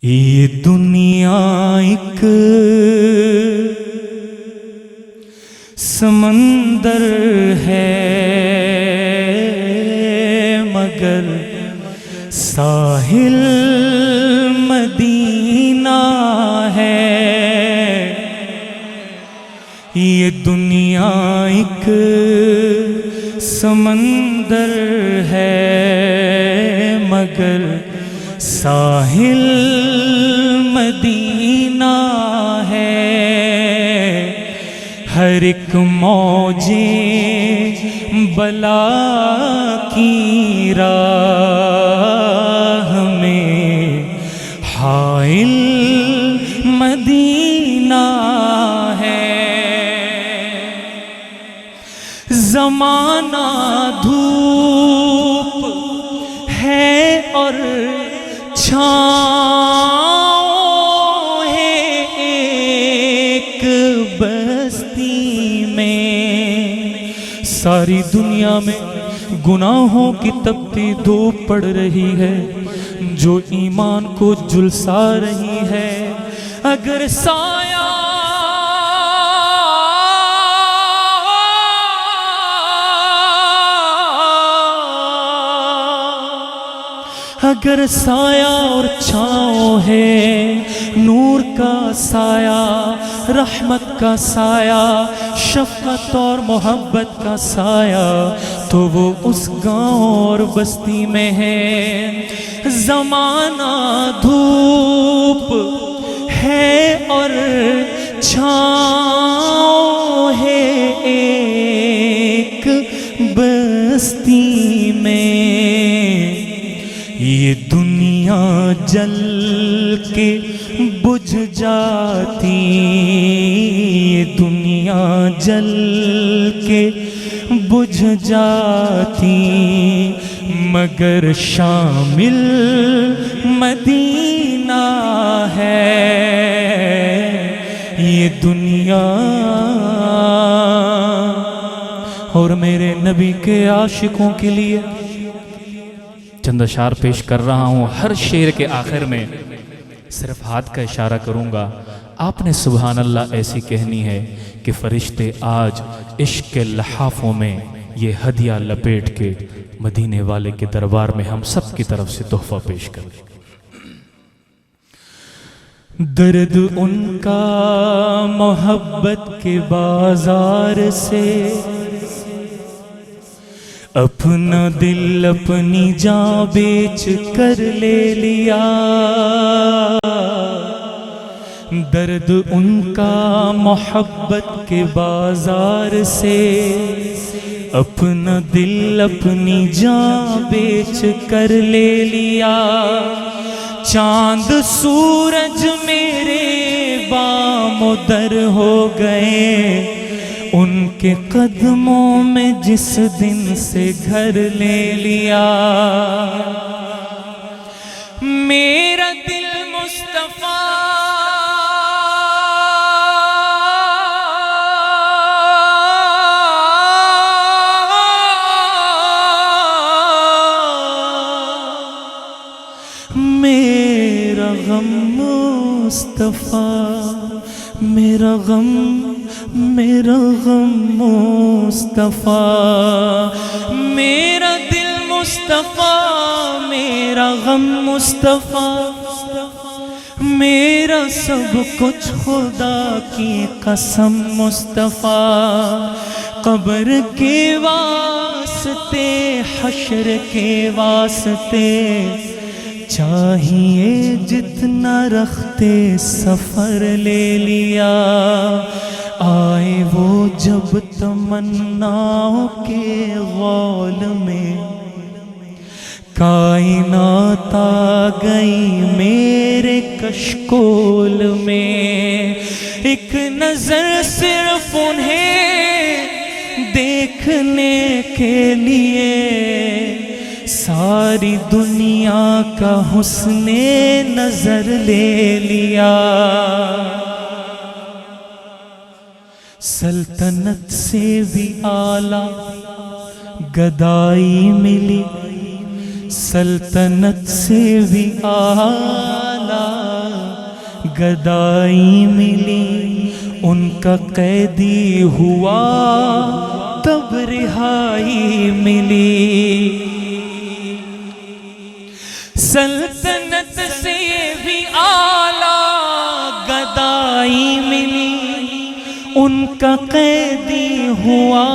یہ دنیا ایک سمندر ہے مگر ساحل مدینہ ہے۔ یہ دنیا ایک سمندر ہے مگر ساحل مدینہ ہے۔ ہر ایک موجیں بلا کی راہ میں حائل مدینہ ہے۔ زمانہ دھوپ ہے اور چھاؤں ہے ایک بستی میں۔ ساری دنیا میں گناہوں کی تپتی دھوپ پڑ رہی ہے جو ایمان کو جھلسا رہی ہے۔ اگر سایہ اور چھاؤں ہے، نور کا سایہ، رحمت کا سایہ، شفقت اور محبت کا سایہ، تو وہ اس گاؤں اور بستی میں ہے۔ زمانہ دھوپ ہے اور چھاؤں ہے ایک بستی میں۔ یہ دنیا جل کے بجھ جاتی، یہ دنیا جل کے بجھ جاتی، مگر شامل مدینہ ہے۔ یہ دنیا اور میرے نبی کے عاشقوں کے لیے چند اشعار پیش کر رہا ہوں۔ ہر شعر کے آخر میں صرف ہاتھ کا اشارہ کروں گا، آپ نے سبحان اللہ ایسی کہنی ہے کہ فرشتے آج عشق کے لحافوں میں یہ ہدیہ لپیٹ کے مدینے والے کے دربار میں ہم سب کی طرف سے تحفہ پیش کریں۔ درد ان کا محبت کے بازار سے، اپنا دل اپنی جان بیچ کر لے لیا۔ درد ان کا محبت کے بازار سے، اپنا دل اپنی جان بیچ کر لے لیا۔ چاند سورج میرے بام و در ہو گئے ان کے قدموں میں جس دن سے گھر لے لیا۔ میرا دل مصطفیٰ میرا غم مصطفیٰ، میرا غم مصطفیٰ، میرا دل مصطفیٰ، میرا غم مصطفیٰ، میرا سب کچھ خدا کی قسم مصطفیٰ۔ قبر کے واسطے، حشر کے واسطے، چاہیے جتنا رختے سفر لے لیا۔ آئے وہ جب تمناؤں کے غول میں، کائنات آ گئی میرے کشکول میں۔ ایک نظر صرف انہیں دیکھنے کے لیے، ساری دنیا کا حسن نظر لے لیا۔ سلطنت سے بھی اعلیٰ گدائی ملی، سلطنت سے بھی اعلیٰ گدائی ملی، ان کا قیدی ہوا تب رہائی ملی، سلطنت سے بھی اعلیٰ گدائی ملی، ان کا قیدی ہوا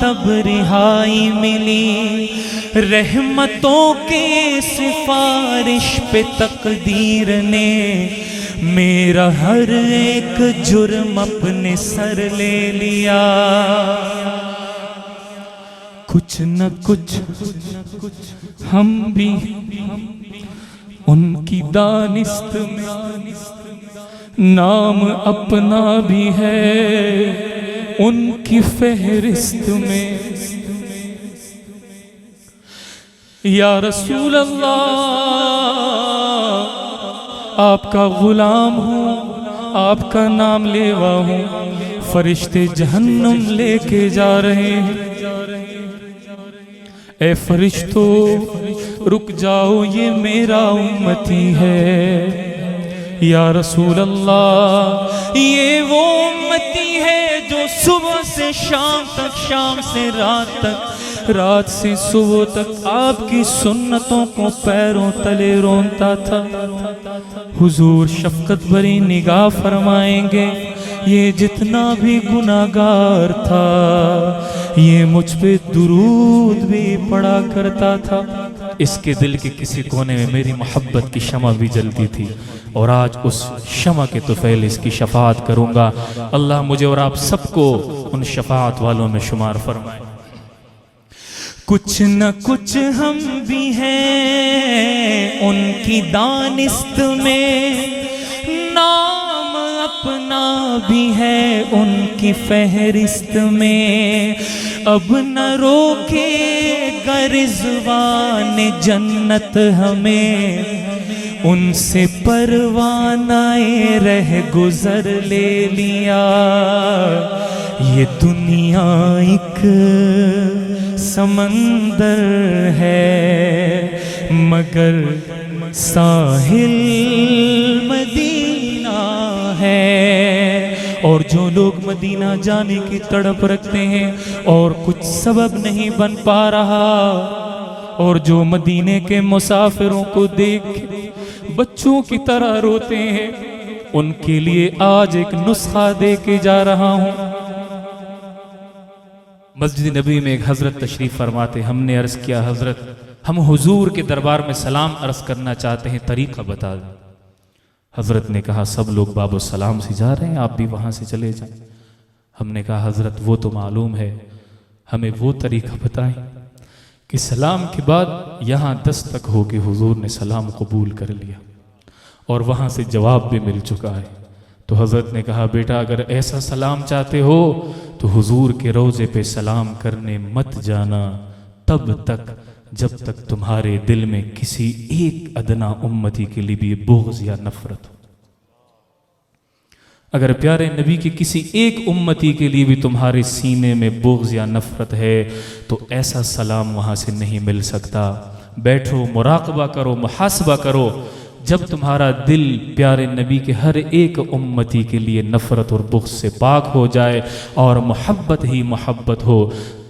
تب رہائی ملی، رحمتوں کے سفارش پہ تقدیر نے میرا ہر ایک جرم اپنے سر لے لیا، کچھ نہ کچھ ہم بھی ان کی دانست میں، نام اپنا بھی ہے ان کی فہرست میں، یا رسول اللہ آپ کا غلام ہوں، آپ کا نام لیوا ہوں، فرشتے جہنم لے کے جا رہے ہیں، اے فرشتو رک جاؤ یہ میرا امتی ہے، یا رسول اللہ یہ وہ امتی ہے جو صبح سے شام تک، شام سے رات تک، رات سے صبح تک آپ کی سنتوں کو پیروں تلے رونتا تھا۔ حضور شفقت بھری نگاہ فرمائیں گے، یہ جتنا بھی گناہگار تھا یہ مجھ پہ درود بھی پڑا کرتا تھا، اس کے دل کے کسی کونے میں میری محبت کی شمع بھی جلتی تھی، اور آج اس شمع کے طفیل اس کی شفاعت کروں گا۔ اللہ مجھے اور آپ سب کو ان شفاعت والوں میں شمار فرمائے۔ کچھ نہ کچھ ہم بھی ہیں ان کی دانست میں، نام اپنا بھی ہے ان کی فہرست میں، اب نہ روکے گا رضوان جنت ہمیں، ان سے پروانہ رہ گزر لے لیا، یہ دنیا ایک سمندر ہے مگر ساحل مدینہ ہے، اور جو لوگ مدینہ جانے کی تڑپ رکھتے ہیں اور کچھ سبب نہیں بن پا رہا، اور جو مدینے کے مسافروں کو دیکھ بچوں کی طرح روتے ہیں، ان کے لیے آج ایک نسخہ دے کے جا رہا ہوں۔ مسجد نبی میں ایک حضرت تشریف فرماتے، ہم نے عرض کیا حضرت ہم حضور کے دربار میں سلام عرض کرنا چاہتے ہیں، طریقہ بتا دیں۔ حضرت نے کہا سب لوگ باب السلام سے جا رہے ہیں، آپ بھی وہاں سے چلے جائیں۔ ہم نے کہا حضرت وہ تو معلوم ہے، ہمیں وہ طریقہ بتائیں کہ سلام کے بعد یہاں دستک ہو کے حضور نے سلام قبول کر لیا اور وہاں سے جواب بھی مل چکا ہے۔ تو حضرت نے کہا بیٹا اگر ایسا سلام چاہتے ہو تو حضور کے روضے پہ سلام کرنے مت جانا تب تک جب تک تمہارے دل میں کسی ایک ادنا امتی کے لیے بھی بغض یا نفرت ہو۔ اگر پیارے نبی کے کسی ایک امتی کے لیے بھی تمہارے سینے میں بغض یا نفرت ہے تو ایسا سلام وہاں سے نہیں مل سکتا۔ بیٹھو، مراقبہ کرو، محاسبہ کرو، جب تمہارا دل پیارے نبی کے ہر ایک امتی کے لیے نفرت اور بغض سے پاک ہو جائے اور محبت ہی محبت ہو،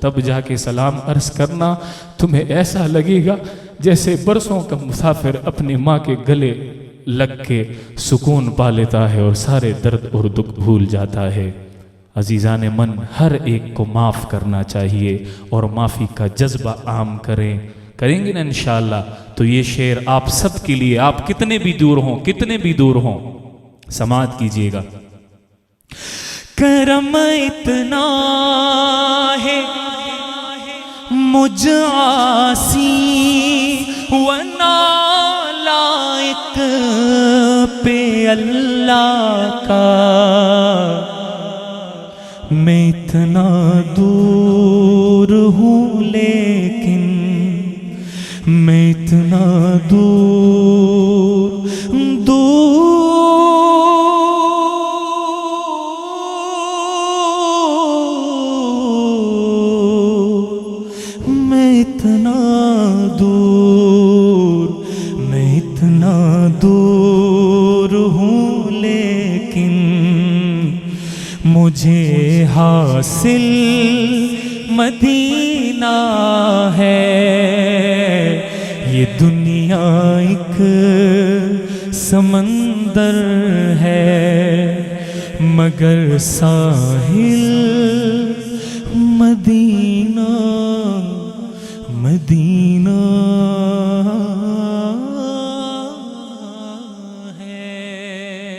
تب جا کے سلام عرض کرنا۔ تمہیں ایسا لگے گا جیسے برسوں کا مسافر اپنی ماں کے گلے لگ کے سکون پا لیتا ہے اور سارے درد اور دکھ بھول جاتا ہے۔ عزیزان من، ہر ایک کو معاف کرنا چاہیے اور معافی کا جذبہ عام کریں گے نا انشاءاللہ تو یہ شعر آپ سب کے لیے، آپ کتنے بھی دور ہوں سماعت کیجئے گا۔ کرم اتنا ہے مجھ عاصی و نالائق پہ اللہ کا، میں اتنا دور ہوں لیکن میں اتنا دور میں اتنا دور ہوں لیکن مجھے حاصل مدینہ ہے. یہ دنیا ایک سمندر ہے مگر ساحل مدینہ